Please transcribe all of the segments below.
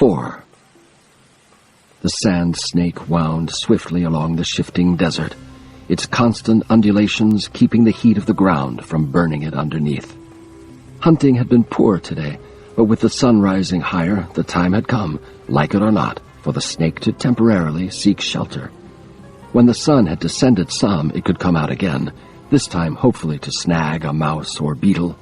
4. The sand snake wound swiftly along the shifting desert, its constant undulations keeping the heat of the ground from burning it underneath. Hunting had been poor today, but with the sun rising higher, the time had come, like it or not, for the snake to temporarily seek shelter. When the sun had descended some, it could come out again, this time hopefully to snag a mouse or beetle.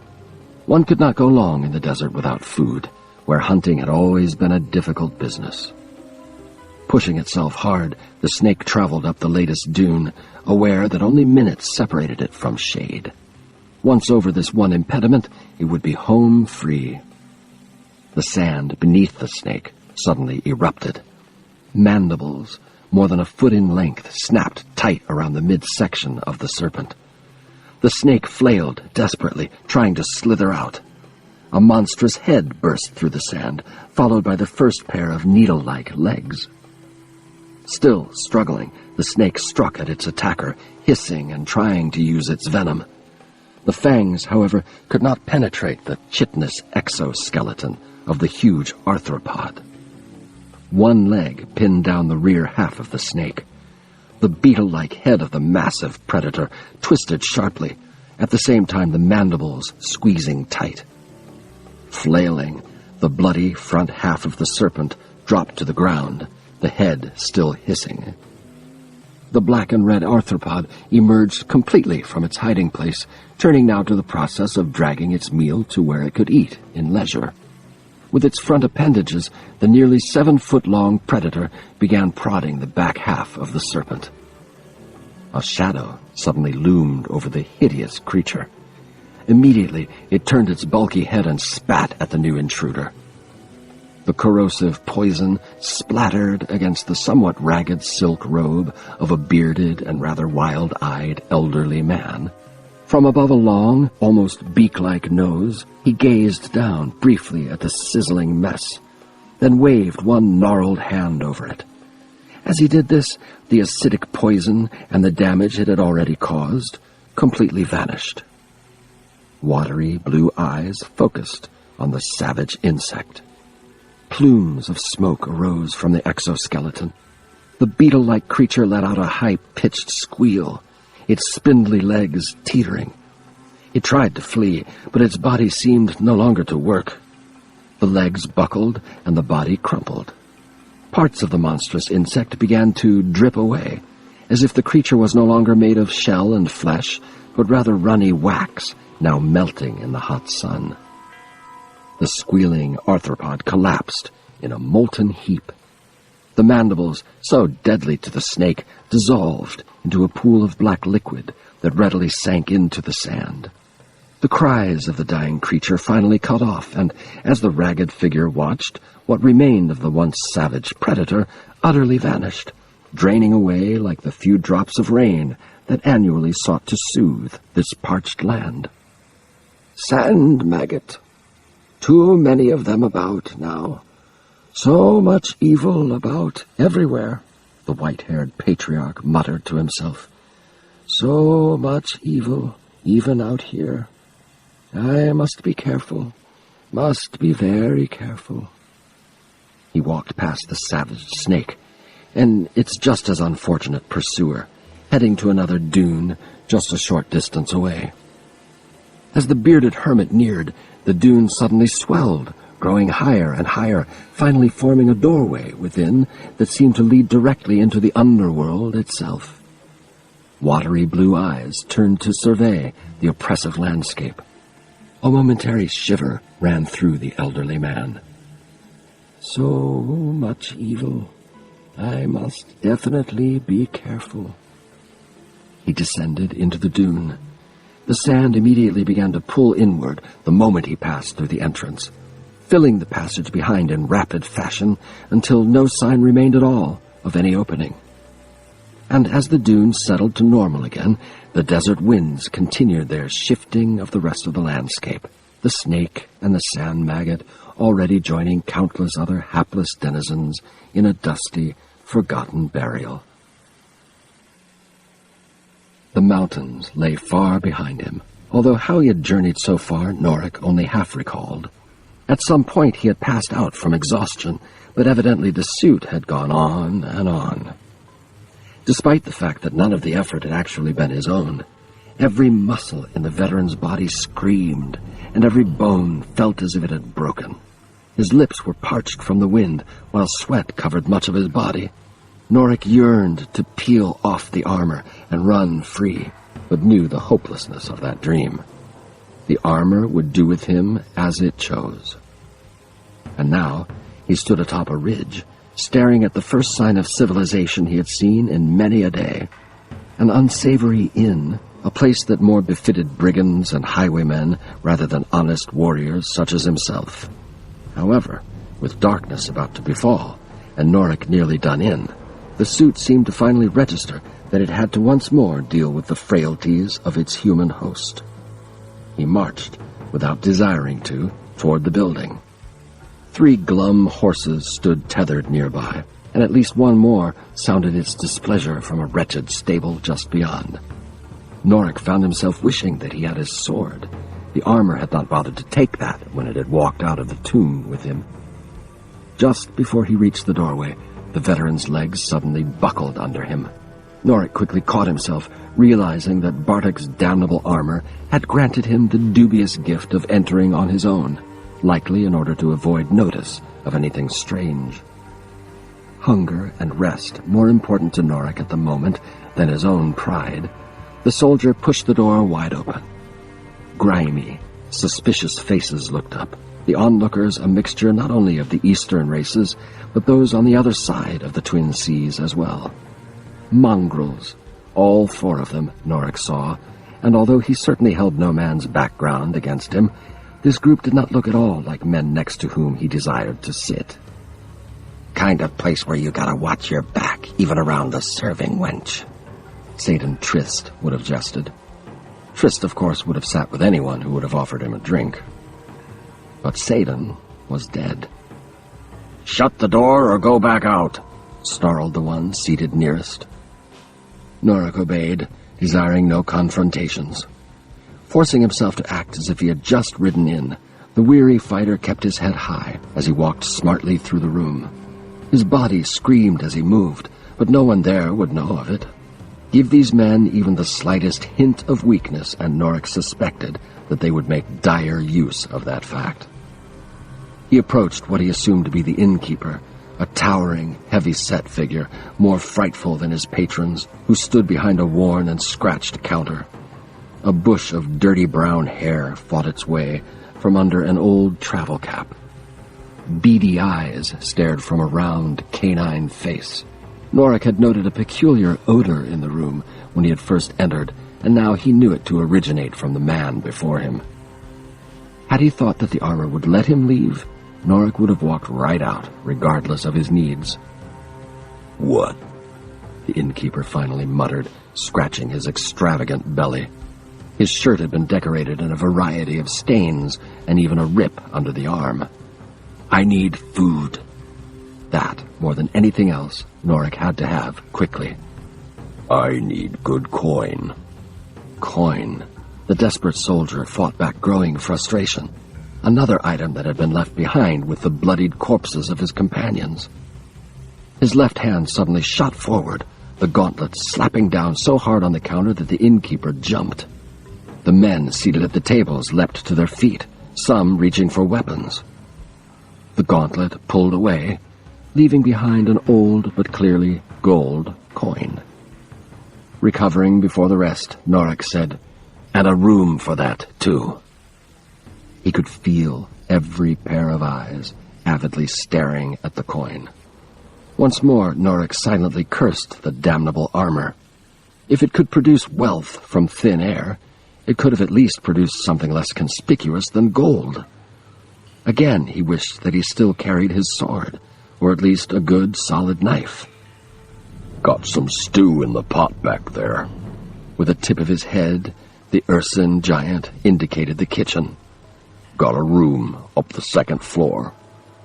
One could not go long in the desert without food, where hunting had always been a difficult business. Pushing itself hard, the snake traveled up the latest dune, aware that only minutes separated it from shade. Once over this one impediment, it would be home free. The sand beneath the snake suddenly erupted. Mandibles, more than a foot in length, snapped tight around the midsection of the serpent. The snake flailed desperately, trying to slither out. A monstrous head burst through the sand, followed by the first pair of needle-like legs. Still struggling, the snake struck at its attacker, hissing and trying to use its venom. The fangs, however, could not penetrate the chitinous exoskeleton of the huge arthropod. One leg pinned down the rear half of the snake. The beetle-like head of the massive predator twisted sharply, at the same time the mandibles squeezing tight. Flailing, the bloody front half of the serpent dropped to the ground, the head still hissing. The black and red arthropod emerged completely from its hiding place, turning now to the process of dragging its meal to where it could eat in leisure. With its front appendages, the nearly 7-foot-long predator began prodding the back half of the serpent. A shadow suddenly loomed over the hideous creature. Immediately, it turned its bulky head and spat at the new intruder. The corrosive poison splattered against the somewhat ragged silk robe of a bearded and rather wild-eyed elderly man. From above a long, almost beak-like nose, he gazed down briefly at the sizzling mess, then waved one gnarled hand over it. As he did this, the acidic poison and the damage it had already caused completely vanished. Watery blue eyes focused on the savage insect. Plumes of smoke arose from the exoskeleton. The beetle-like creature let out a high-pitched squeal, its spindly legs teetering. It tried to flee, but its body seemed no longer to work. The legs buckled and the body crumpled. Parts of the monstrous insect began to drip away, as if the creature was no longer made of shell and flesh, but rather runny wax, now melting in the hot sun. The squealing arthropod collapsed in a molten heap. The mandibles, so deadly to the snake, dissolved into a pool of black liquid that readily sank into the sand. The cries of the dying creature finally cut off, and as the ragged figure watched, what remained of the once savage predator utterly vanished, draining away like the few drops of rain that annually sought to soothe this parched land. Sand maggot. Too many of them about now. So much evil about everywhere, the white-haired patriarch muttered to himself. So much evil, even out here. I must be careful, must be very careful. He walked past the savage snake, and its just as unfortunate pursuer, heading to another dune just a short distance away. As the bearded hermit neared, the dune suddenly swelled, growing higher and higher, finally forming a doorway within that seemed to lead directly into the underworld itself. Watery blue eyes turned to survey the oppressive landscape. A momentary shiver ran through the elderly man. So much evil. I must definitely be careful. He descended into the dune. The sand immediately began to pull inward the moment he passed through the entrance, filling the passage behind in rapid fashion until no sign remained at all of any opening. And as the dunes settled to normal again, the desert winds continued their shifting of the rest of the landscape, the snake and the sand maggot already joining countless other hapless denizens in a dusty, forgotten burial. The mountains lay far behind him, although how he had journeyed so far Norik only half recalled. At some point he had passed out from exhaustion, but evidently the suit had gone on and on. Despite the fact that none of the effort had actually been his own, every muscle in the veteran's body screamed, and every bone felt as if it had broken. His lips were parched from the wind, while sweat covered much of his body. Norik yearned to peel off the armor and run free, but knew the hopelessness of that dream. The armor would do with him as it chose. And now he stood atop a ridge, staring at the first sign of civilization he had seen in many a day. An unsavory inn, a place that more befitted brigands and highwaymen rather than honest warriors such as himself. However, with darkness about to befall, and Norik nearly done in, the suit seemed to finally register that it had to once more deal with the frailties of its human host. He marched, without desiring to, toward the building. 3 glum horses stood tethered nearby, and at least one more sounded its displeasure from a wretched stable just beyond. Norik found himself wishing that he had his sword. The armor had not bothered to take that when it had walked out of the tomb with him. Just before he reached the doorway, the veteran's legs suddenly buckled under him. Norik quickly caught himself, realizing that Bartek's damnable armor had granted him the dubious gift of entering on his own, likely in order to avoid notice of anything strange. Hunger and rest more important to Norik at the moment than his own pride, the soldier pushed the door wide open. Grimy, suspicious faces looked up, the onlookers a mixture not only of the eastern races, but those on the other side of the Twin Seas as well. Mongrels, all 4 of them, Norik saw, and although he certainly held no man's background against him, this group did not look at all like men next to whom he desired to sit. "Kind of place where you gotta watch your back, even around the serving wench," Satan Trist would have jested. Trist, of course, would have sat with anyone who would have offered him a drink. But Satan was dead. "Shut the door or go back out," snarled the one seated nearest. Norik obeyed, desiring no confrontations. Forcing himself to act as if he had just ridden in, the weary fighter kept his head high as he walked smartly through the room. His body screamed as he moved, but no one there would know of it. Give these men even the slightest hint of weakness, and Norik suspected that they would make dire use of that fact. He approached what he assumed to be the innkeeper, a towering, heavy-set figure, more frightful than his patrons, who stood behind a worn and scratched counter. A bush of dirty brown hair fought its way from under an old travel cap. Beady eyes stared from a round, canine face. Norik had noted a peculiar odor in the room when he had first entered, and now he knew it to originate from the man before him. Had he thought that the armor would let him leave, Norik would have walked right out, regardless of his needs. "What?" the innkeeper finally muttered, scratching his extravagant belly. His shirt had been decorated in a variety of stains, and even a rip under the arm. "I need food." That, more than anything else, Norik had to have quickly. "I need good coin." Coin. The desperate soldier fought back growing frustration. Another item that had been left behind with the bloodied corpses of his companions. His left hand suddenly shot forward, the gauntlet slapping down so hard on the counter that the innkeeper jumped. The men seated at the tables leapt to their feet, some reaching for weapons. The gauntlet pulled away, leaving behind an old but clearly gold coin. Recovering before the rest, Norik said, "And a room for that, too." He could feel every pair of eyes avidly staring at the coin. Once more, Norik silently cursed the damnable armor. If it could produce wealth from thin air, it could have at least produced something less conspicuous than gold. Again, he wished that he still carried his sword, or at least a good, solid knife. "Got some stew in the pot back there." With a tip of his head, the Urson giant indicated the kitchen. "Got a room up the 2nd floor.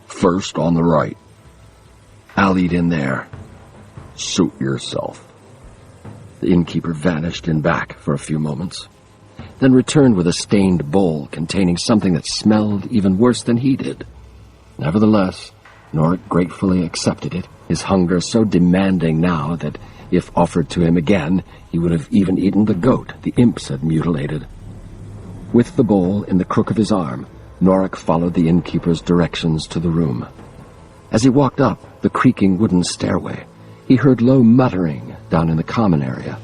First on the right." "I'll eat in there." "Suit yourself." The innkeeper vanished in back for a few moments. then returned with a stained bowl containing something that smelled even worse than he did. Nevertheless, Norik gratefully accepted it, his hunger so demanding now that, if offered to him again, he would have even eaten the goat the imps had mutilated. With the bowl in the crook of his arm, Norik followed the innkeeper's directions to the room. As he walked up the creaking wooden stairway, he heard low muttering down in the common area.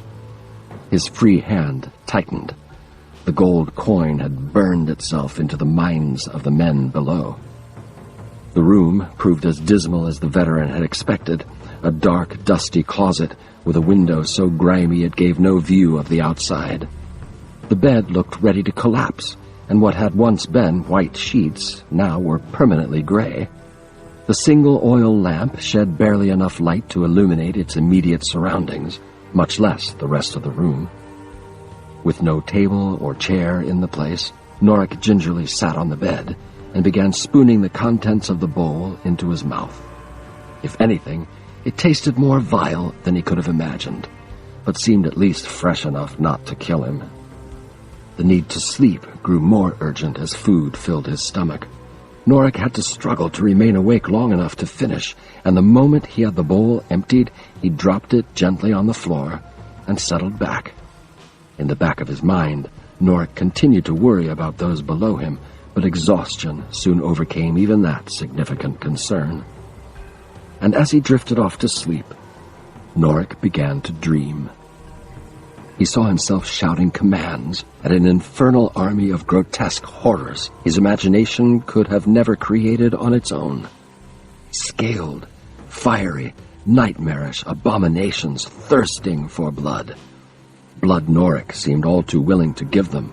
His free hand tightened. The gold coin had burned itself into the minds of the men below. The room proved as dismal as the veteran had expected, a dark, dusty closet with a window so grimy it gave no view of the outside. The bed looked ready to collapse, and what had once been white sheets now were permanently gray. The single oil lamp shed barely enough light to illuminate its immediate surroundings, much less the rest of the room. With no table or chair in the place, Norik gingerly sat on the bed and began spooning the contents of the bowl into his mouth. If anything, it tasted more vile than he could have imagined, but seemed at least fresh enough not to kill him. The need to sleep grew more urgent as food filled his stomach. Norik had to struggle to remain awake long enough to finish, and the moment he had the bowl emptied, he dropped it gently on the floor and settled back. In the back of his mind, Norik continued to worry about those below him, but exhaustion soon overcame even that significant concern. And as he drifted off to sleep, Norik began to dream. He saw himself shouting commands at an infernal army of grotesque horrors his imagination could have never created on its own. Scaled, fiery, nightmarish abominations thirsting for blood. Blood Norik seemed all too willing to give them.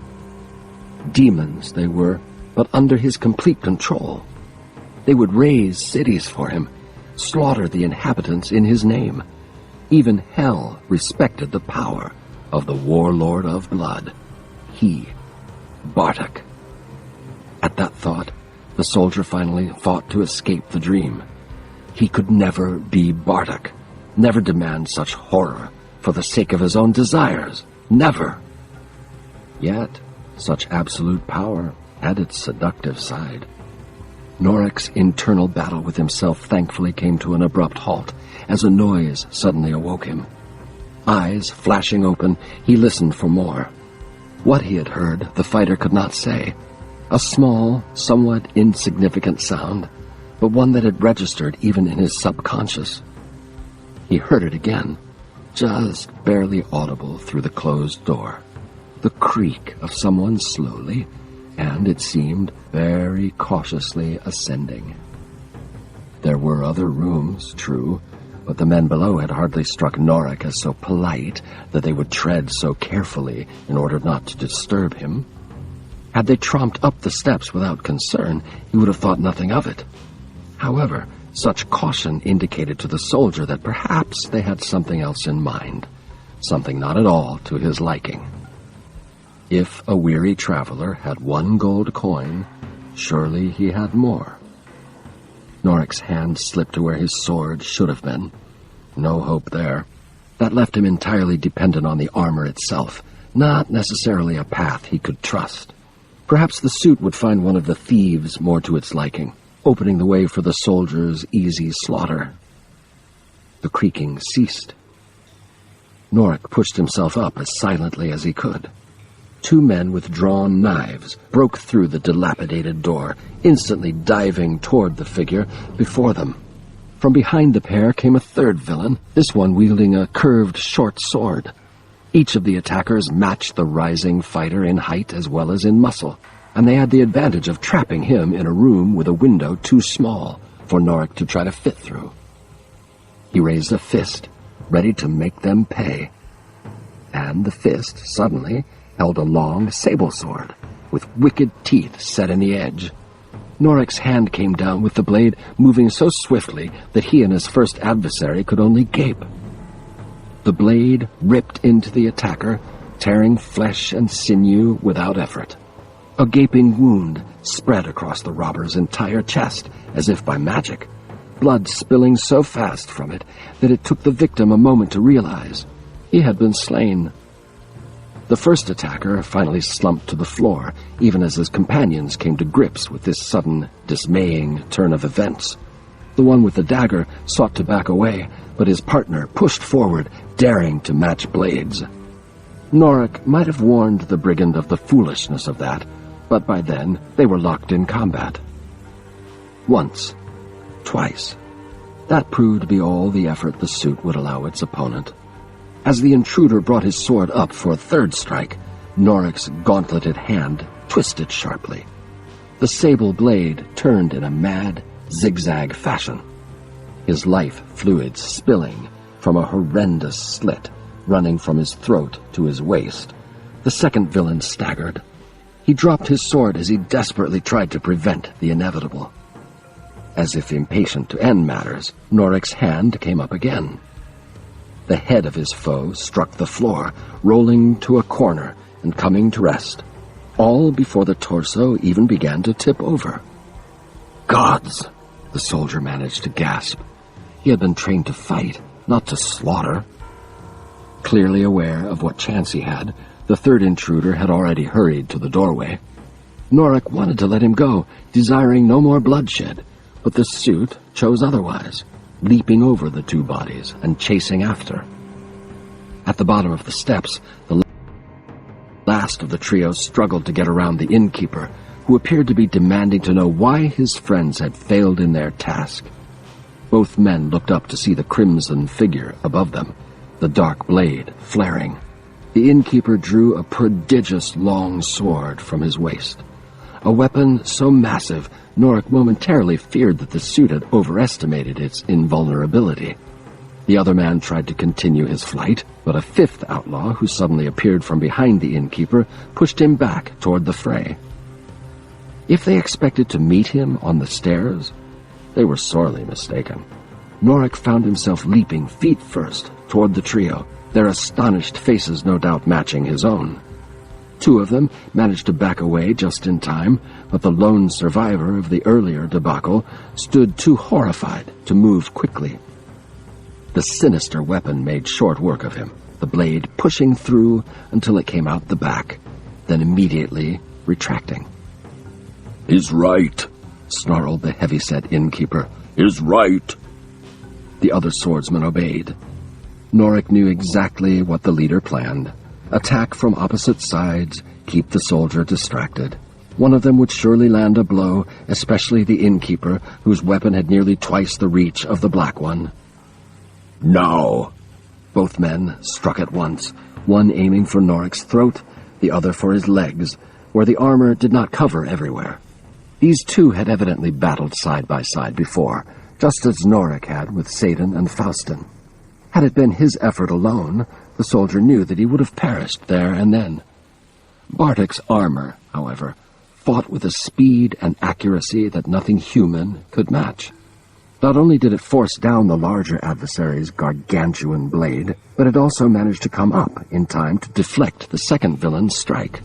Demons they were, but under his complete control. They would raise cities for him, slaughter the inhabitants in his name. Even hell respected the power of the warlord of blood. He, Bartek. At that thought, the soldier finally fought to escape the dream. He could never be Bartek, never demand such horror for the sake of his own desires. Never. Yet, such absolute power had its seductive side. Norik's internal battle with himself thankfully came to an abrupt halt as a noise suddenly awoke him. Eyes flashing open, he listened for more. What he had heard, the fighter could not say. A small, somewhat insignificant sound, but one that had registered even in his subconscious. He heard it again, just barely audible through the closed door. The creak of someone slowly, and it seemed very cautiously ascending. There were other rooms, true, but the men below had hardly struck Norik as so polite that they would tread so carefully in order not to disturb him. Had they tromped up the steps without concern, he would have thought nothing of it. However, such caution indicated to the soldier that perhaps they had something else in mind, something not at all to his liking. If a weary traveler had one gold coin, surely he had more. Norik's hand slipped to where his sword should have been. No hope there. That left him entirely dependent on the armor itself, not necessarily a path he could trust. Perhaps the suit would find one of the thieves more to its liking, opening the way for the soldier's easy slaughter. The creaking ceased. Norik pushed himself up as silently as he could. Two men with drawn knives broke through the dilapidated door, instantly diving toward the figure before them. From behind the pair came a third villain, this one wielding a curved short sword. Each of the attackers matched the rising fighter in height as well as in muscle, and they had the advantage of trapping him in a room with a window too small for Norik to try to fit through. He raised a fist, ready to make them pay. And the fist, suddenly, held a long sable sword, with wicked teeth set in the edge. Norik's hand came down with the blade moving so swiftly that he and his first adversary could only gape. The blade ripped into the attacker, tearing flesh and sinew without effort. A gaping wound spread across the robber's entire chest, as if by magic, blood spilling so fast from it that it took the victim a moment to realize he had been slain. The first attacker finally slumped to the floor, even as his companions came to grips with this sudden, dismaying turn of events. The one with the dagger sought to back away, but his partner pushed forward, daring to match blades. Norik might have warned the brigand of the foolishness of that, but by then they were locked in combat. Once. Twice. That proved to be all the effort the suit would allow its opponent. As the intruder brought his sword up for a third strike, Norik's gauntleted hand twisted sharply. The sable blade turned in a mad, zigzag fashion, his life fluids spilling from a horrendous slit running from his throat to his waist. The second villain staggered. He dropped his sword as he desperately tried to prevent the inevitable. As if impatient to end matters, Norik's hand came up again. The head of his foe struck the floor, rolling to a corner and coming to rest, all before the torso even began to tip over. "Gods!" the soldier managed to gasp. He had been trained to fight, not to slaughter. Clearly aware of what chance he had, the third intruder had already hurried to the doorway. Norik wanted to let him go, desiring no more bloodshed, but the suit chose otherwise, leaping over the two bodies and chasing after. At the bottom of the steps, the last of the trio struggled to get around the innkeeper, who appeared to be demanding to know why his friends had failed in their task. Both men looked up to see the crimson figure above them, the dark blade flaring. The innkeeper drew a prodigious long sword from his waist, a weapon so massive Norik momentarily feared that the suit had overestimated its invulnerability. The other man tried to continue his flight, but a fifth outlaw, who suddenly appeared from behind the innkeeper, pushed him back toward the fray. If they expected to meet him on the stairs, they were sorely mistaken. Norik found himself leaping feet first toward the trio, their astonished faces no doubt matching his own. Two of them managed to back away just in time, but the lone survivor of the earlier debacle stood too horrified to move quickly. The sinister weapon made short work of him, the blade pushing through until it came out the back, then immediately retracting. "He's right," snarled the heavy-set innkeeper. "He's right." The other swordsman obeyed. Norik knew exactly what the leader planned. Attack from opposite sides, keep the soldier distracted. One of them would surely land a blow, especially the innkeeper, whose weapon had nearly twice the reach of the black one. "Now!" Both men struck at once, one aiming for Norik's throat, the other for his legs, where the armor did not cover everywhere. These two had evidently battled side by side before, just as Norik had with Seyden and Faustin. Had it been his effort alone, the soldier knew that he would have perished there and then. Bartek's armor, however, fought with a speed and accuracy that nothing human could match. Not only did it force down the larger adversary's gargantuan blade, but it also managed to come up in time to deflect the second villain's strike.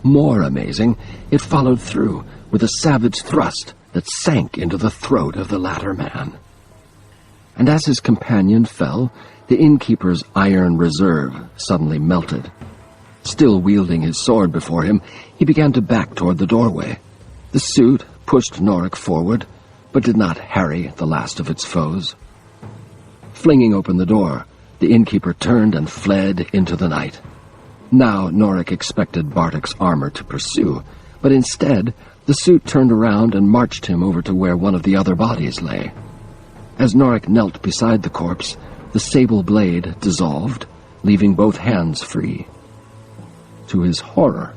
More amazing, it followed through with a savage thrust that sank into the throat of the latter man. And as his companion fell, the innkeeper's iron reserve suddenly melted. Still wielding his sword before him, he began to back toward the doorway. The suit pushed Norik forward, but did not harry the last of its foes. Flinging open the door, the innkeeper turned and fled into the night. Now Norik expected Bartek's armor to pursue, but instead the suit turned around and marched him over to where one of the other bodies lay. As Norik knelt beside the corpse, the sable blade dissolved, leaving both hands free. To his horror,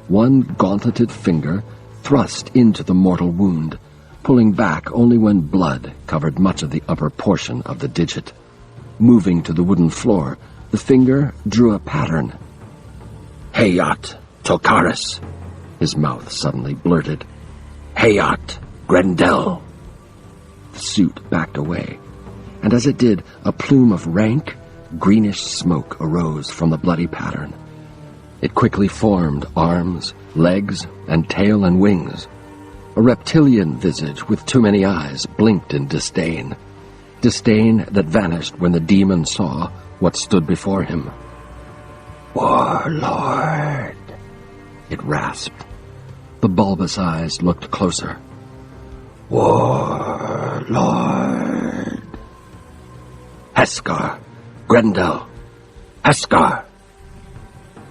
one gauntleted finger thrust into the mortal wound, pulling back only when blood covered much of the upper portion of the digit. Moving to the wooden floor, the finger drew a pattern. "Hayat Tokaris," his mouth suddenly blurted. "Hayat Grendel." The suit backed away, and as it did, a plume of rank, greenish smoke arose from the bloody pattern. It quickly formed arms, legs, and tail and wings. A reptilian visage with too many eyes blinked in disdain. Disdain that vanished when the demon saw what stood before him. Warlord, it rasped. The bulbous eyes looked closer. Warlord. Heskar, Grendel, Heskar.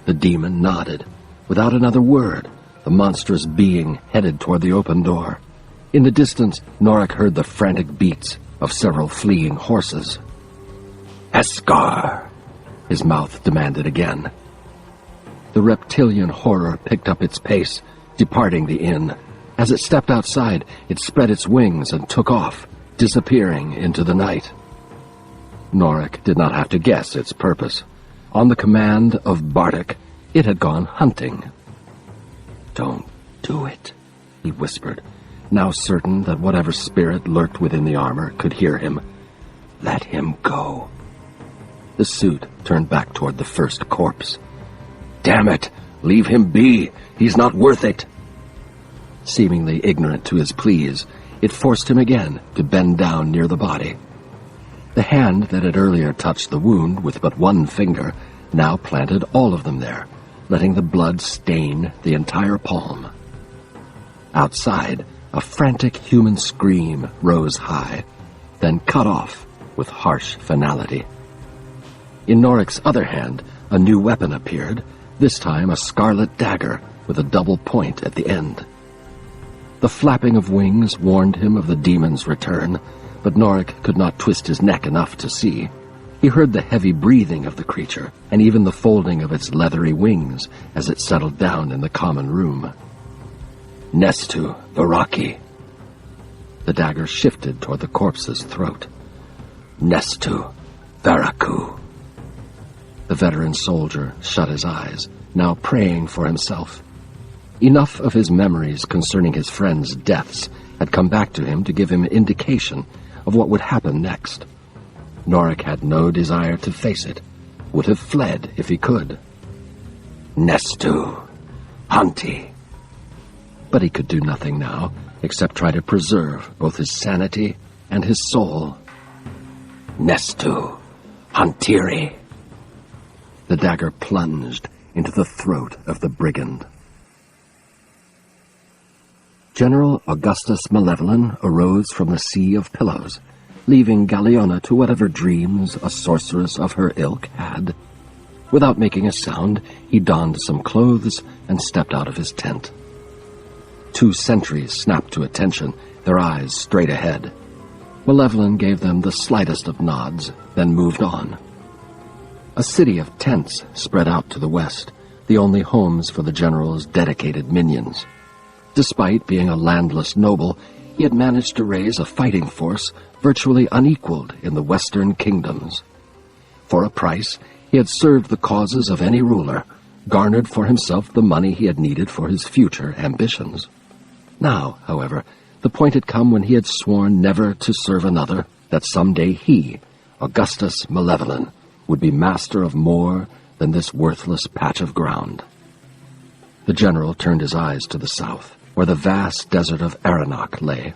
The demon nodded. Without another word, the monstrous being headed toward the open door. In the distance, Norik heard the frantic beats of several fleeing horses. Heskar, his mouth demanded again. The reptilian horror picked up its pace, departing the inn. As it stepped outside, it spread its wings and took off, disappearing into the night. Norik did not have to guess its purpose. On the command of Bartek, it had gone hunting. "Don't do it," he whispered, now certain that whatever spirit lurked within the armor could hear him. "Let him go." The suit turned back toward the first corpse. Damn it! Leave him be! He's not worth it! Seemingly ignorant to his pleas, it forced him again to bend down near the body. The hand that had earlier touched the wound with but one finger now planted all of them there, letting the blood stain the entire palm. Outside, a frantic human scream rose high, then cut off with harsh finality. In Norik's other hand, a new weapon appeared, this time a scarlet dagger with a double point at the end. The flapping of wings warned him of the demon's return, but Norik could not twist his neck enough to see. He heard the heavy breathing of the creature, and even the folding of its leathery wings as it settled down in the common room. Nestu, Varaki. The dagger shifted toward the corpse's throat. Nestu, Varaku. The veteran soldier shut his eyes, now praying for himself. Enough of his memories concerning his friends' deaths had come back to him to give him indication of what would happen next. Norik had no desire to face it, would have fled if he could. Nestu, Hanti. But he could do nothing now, except try to preserve both his sanity and his soul. Nestu, Hantiri. The dagger plunged into the throat of the brigand. General Augustus Malevolent arose from the sea of pillows, leaving Galeona to whatever dreams a sorceress of her ilk had. Without making a sound, he donned some clothes and stepped out of his tent. 2 sentries snapped to attention, their eyes straight ahead. Malevolent gave them the slightest of nods, then moved on. A city of tents spread out to the west, the only homes for the general's dedicated minions. Despite being a landless noble, he had managed to raise a fighting force virtually unequaled in the western kingdoms. For a price, he had served the causes of any ruler, garnered for himself the money he had needed for his future ambitions. Now, however, the point had come when he had sworn never to serve another, that someday he, Augustus Malevolent, would be master of more than this worthless patch of ground. The general turned his eyes to the south, where the vast desert of Aranok lay.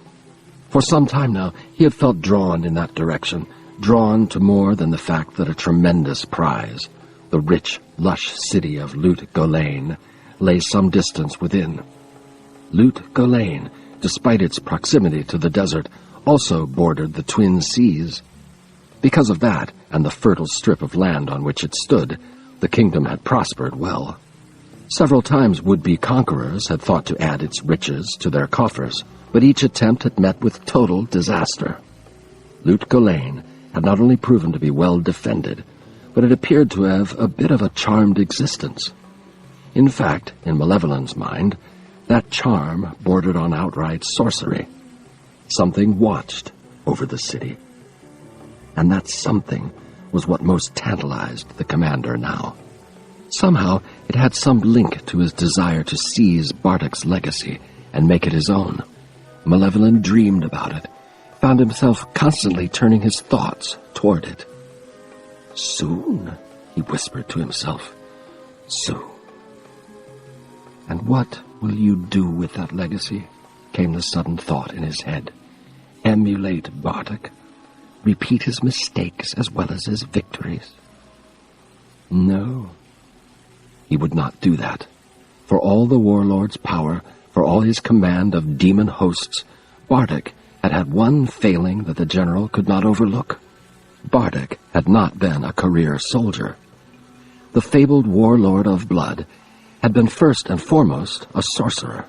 For some time now, he had felt drawn in that direction, drawn to more than the fact that a tremendous prize, the rich, lush city of Lut Gholein, lay some distance within. Lut Gholein, despite its proximity to the desert, also bordered the twin seas. Because of that, and the fertile strip of land on which it stood, the kingdom had prospered well. Several times would-be conquerors had thought to add its riches to their coffers, but each attempt had met with total disaster. Lut Gholein had not only proven to be well defended, but it appeared to have a bit of a charmed existence. In fact, in Malevolent's mind, that charm bordered on outright sorcery. Something watched over the city. And that something was what most tantalized the commander now. Somehow, it had some link to his desire to seize Bartek's legacy and make it his own. Malevolent dreamed about it, found himself constantly turning his thoughts toward it. Soon, he whispered to himself. Soon. And what will you do with that legacy? Came the sudden thought in his head. Emulate Bartek? Repeat his mistakes as well as his victories? No. He would not do that. For all the warlord's power, for all his command of demon hosts, Bartek had had one failing that the general could not overlook. Bartek had not been a career soldier. The fabled warlord of blood had been first and foremost a sorcerer.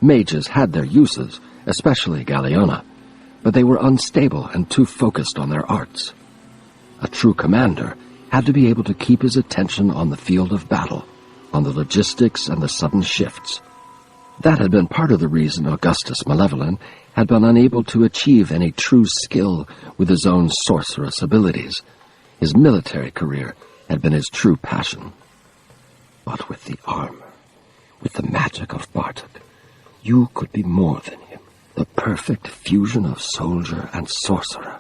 Mages had their uses, especially Galeona, but they were unstable and too focused on their arts. A true commander had to be able to keep his attention on the field of battle, on the logistics and the sudden shifts. That had been part of the reason Augustus Malevolent had been unable to achieve any true skill with his own sorcerous abilities. His military career had been his true passion. But with the armor, with the magic of Bartek, you could be more than him. The perfect fusion of soldier and sorcerer.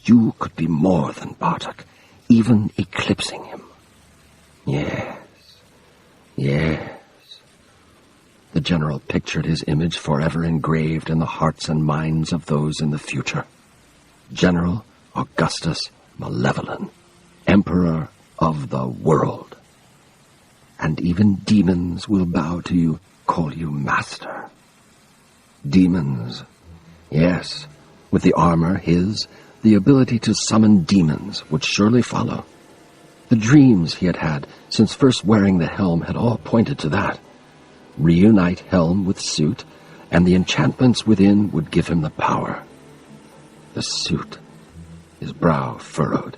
You could be more than Bartek, even eclipsing him. Yes. The general pictured his image forever engraved in the hearts and minds of those in the future. General Augustus Malevolent, Emperor of the world. And even demons will bow to you, call you master. Demons. Yes, with the armor, the ability to summon demons would surely follow. The dreams he had had since first wearing the helm had all pointed to that. Reunite helm with suit, and the enchantments within would give him the power. The suit. His brow furrowed.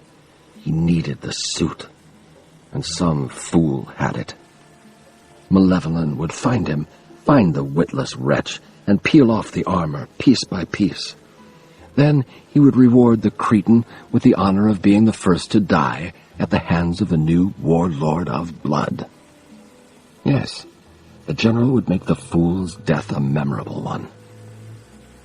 He needed the suit, and some fool had it. Malevolent would find him, find the witless wretch, and peel off the armor piece by piece. Then he would reward the Cretan with the honor of being the first to die at the hands of the new warlord of blood. Yes, the general would make the fool's death a memorable one.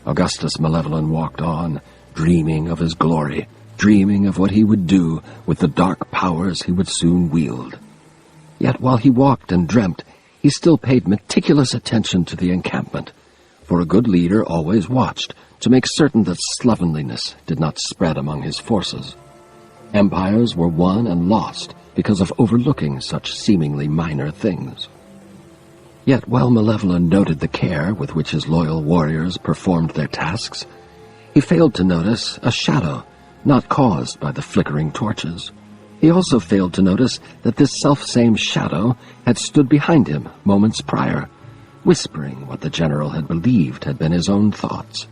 Augustus Malevolent walked on, dreaming of his glory, dreaming of what he would do with the dark powers he would soon wield. Yet while he walked and dreamt, he still paid meticulous attention to the encampment, for a good leader always watched to make certain that slovenliness did not spread among his forces. Empires were won and lost because of overlooking such seemingly minor things. Yet while Malevolent noted the care with which his loyal warriors performed their tasks, he failed to notice a shadow not caused by the flickering torches. He also failed to notice that this selfsame shadow had stood behind him moments prior, whispering what the general had believed had been his own thoughts,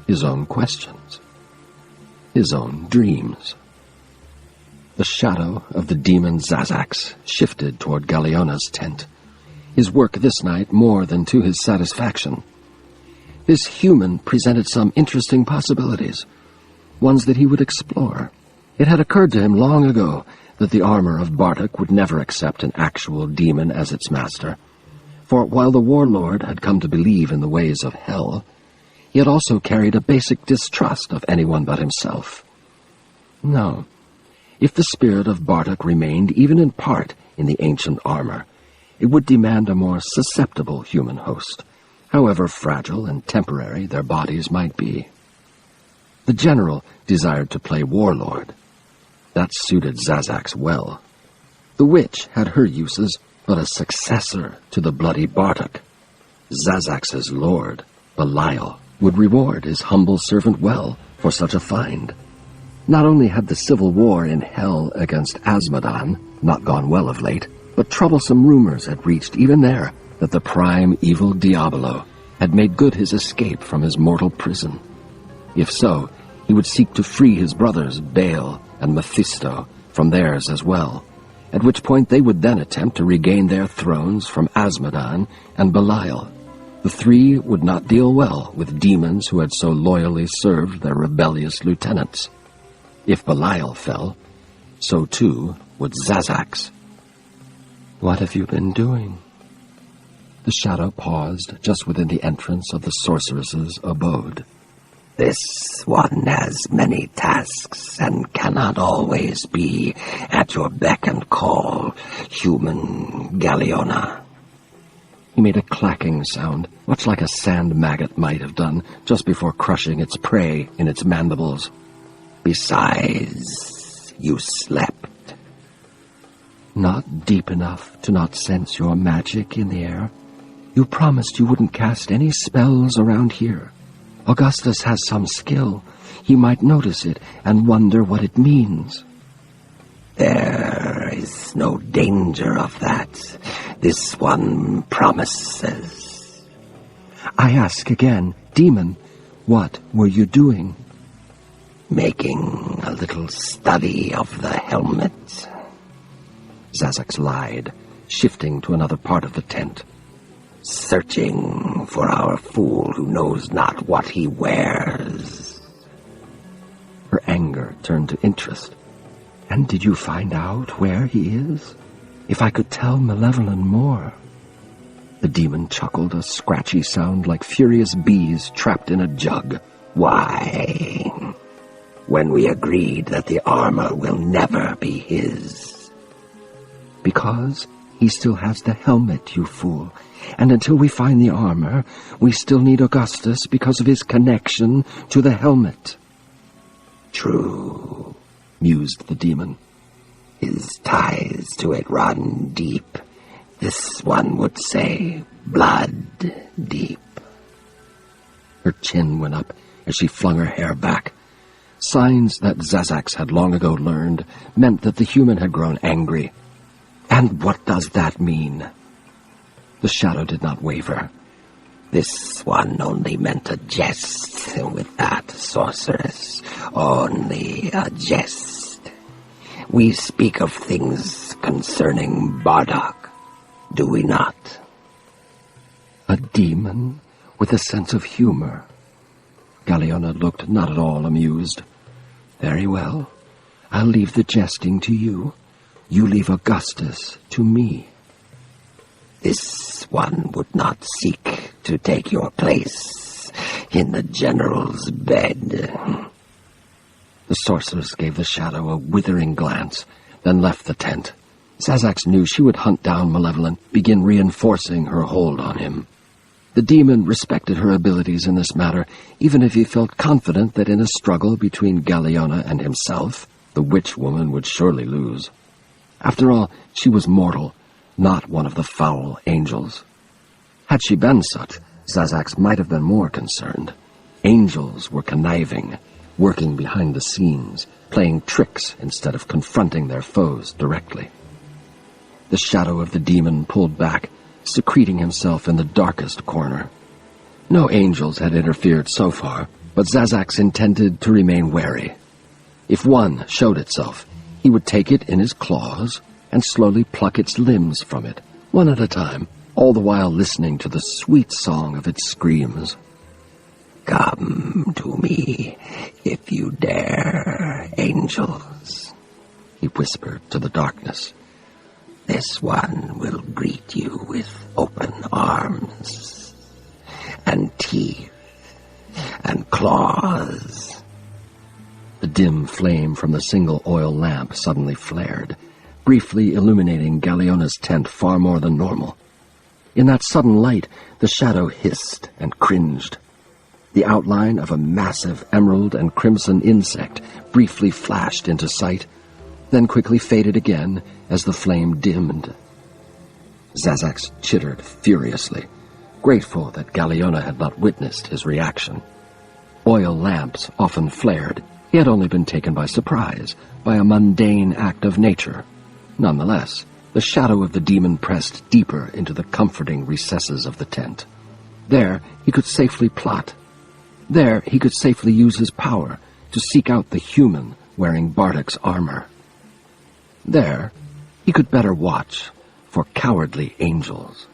his own questions, his own dreams. The shadow of the demon Zazax shifted toward Galeona's tent, his work this night more than to his satisfaction. This human presented some interesting possibilities, ones that he would explore. It had occurred to him long ago that the armor of Bartek would never accept an actual demon as its master, for while the warlord had come to believe in the ways of hell, he had also carried a basic distrust of anyone but himself. No, if the spirit of Bartek remained even in part in the ancient armor, it would demand a more susceptible human host, however fragile and temporary their bodies might be. The general desired to play warlord. That suited Zazax well. The witch had her uses, but a successor to the bloody Bartek. Zazax's lord, Belial, would reward his humble servant well for such a find. Not only had the civil war in hell against Azmodan not gone well of late, but troublesome rumors had reached even there that the prime evil Diabolo had made good his escape from his mortal prison. If so, he would seek to free his brothers Baal and Mephisto from theirs as well, at which point they would then attempt to regain their thrones from Azmodan and Belial. The three would not deal well with demons who had so loyally served their rebellious lieutenants. If Belial fell, so too would Zazax. "What have you been doing?" The shadow paused just within the entrance of the sorceress's abode. "This one has many tasks and cannot always be at your beck and call, human Galeona." He made a clacking sound, much like a sand maggot might have done just before crushing its prey in its mandibles. "Besides, you slept." Not deep enough to not sense your magic in the air? You promised you wouldn't cast any spells around here. Augustus has some skill. He might notice it and wonder what it means. There is no danger of that. This one promises. I ask again, demon, what were you doing? Making a little study of the helmet. Zazax lied, shifting to another part of the tent. Searching for our fool who knows not what he wears. Her anger turned to interest. And did you find out where he is? If I could tell Malevolent more. The demon chuckled, a scratchy sound like furious bees trapped in a jug. Why? When we agreed that the armor will never be his. Because he still has the helmet, you fool. And until we find the armor, we still need Augustus because of his connection to the helmet. True, mused the demon. His ties to it run deep. This one would say blood deep. Her chin went up as she flung her hair back. Signs that Zazax had long ago learned meant that the human had grown angry. And what does that mean? The shadow did not waver. This one only meant a jest with that sorceress. Only a jest. We speak of things concerning Bardock, do we not? A demon with a sense of humor. Galeona looked not at all amused. Very well. I'll leave the jesting to you. You leave Augustus to me. This one would not seek to take your place in the general's bed. The sorceress gave the shadow a withering glance, then left the tent. Zazax knew she would hunt down Malevolent, begin reinforcing her hold on him. The demon respected her abilities in this matter, even if he felt confident that in a struggle between Galeona and himself, the witch woman would surely lose. After all, she was mortal, not one of the foul angels. Had she been such, Zazax might have been more concerned. Angels were conniving, working behind the scenes, playing tricks instead of confronting their foes directly. The shadow of the demon pulled back, secreting himself in the darkest corner. No angels had interfered so far, but Zazax intended to remain wary. If one showed itself, he would take it in his claws and slowly pluck its limbs from it, one at a time, all the while listening to the sweet song of its screams. Come to me, if you dare, angels, he whispered to the darkness. This one will greet you with open arms, and teeth, and claws. The dim flame from the single oil lamp suddenly flared, briefly illuminating Galeona's tent far more than normal. In that sudden light, the shadow hissed and cringed. The outline of a massive emerald and crimson insect briefly flashed into sight, then quickly faded again as the flame dimmed. Zazax chittered furiously, grateful that Galeona had not witnessed his reaction. Oil lamps often flared. He had only been taken by surprise, by a mundane act of nature. Nonetheless, the shadow of the demon pressed deeper into the comforting recesses of the tent. There he could safely plot. There he could safely use his power to seek out the human wearing Bardock's armor. There he could better watch for cowardly angels.